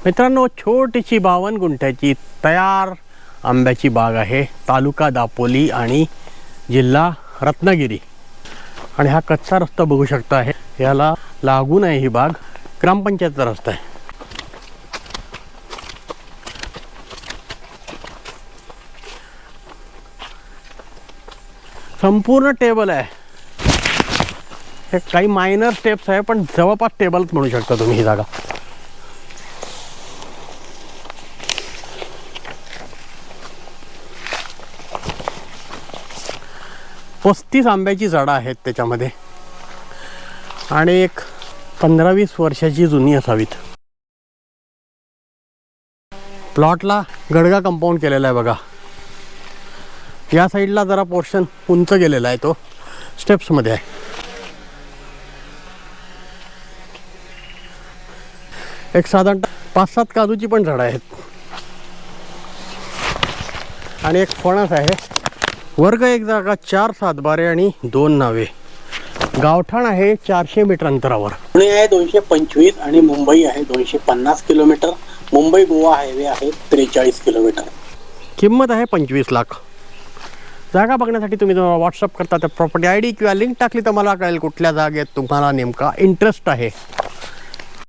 मित्रांनो, छोटीशी 52 गुंठ्याची तयार आंब्याची बाग आहे. तालुका दापोली आणि जिल्हा रत्नागिरी. आणि हा कच्चा रस्ता बघू शकता आहे. याला लागून आहे ही बाग. ग्रामपंचायतचा रस्ता आहे. संपूर्ण टेबल आहे. हे काही मायनर स्टेप्स आहे पण जवळपास टेबलच म्हणू शकता तुम्ही ही जागा. पस्तीस आंब्याची झाडं आहेत त्याच्यामध्ये आणि एक 15-20 वर्षाची जुनी असावीत. प्लॉटला गडगा कंपाऊंड केलेला आहे बघा. या साईडला जरा पोर्शन उंच गेलेला आहे, तो स्टेप्समध्ये आहे. एक साधारणतः 5-7 काजूची पण झाडं आहेत आणि एक फणस आहे. वर्ग एक जागा, 4 सातबारे आणि 2 नावे. गावठाण आहे 400 मीटर अंतरावर. पुणे आहे 225 आणि मुंबई आहे 250 किलोमीटर. मुंबई गोवा हायवे आहे 43 किलोमीटर. किंमत आहे 25 लाख. जागा बघण्यासाठी तुम्ही व्हॉट्सअप करता, त्या प्रॉपर्टी ID किंवा लिंक टाकली तर मला कळेल कुठल्या जागेत तुम्हाला नेमका इंटरेस्ट आहे.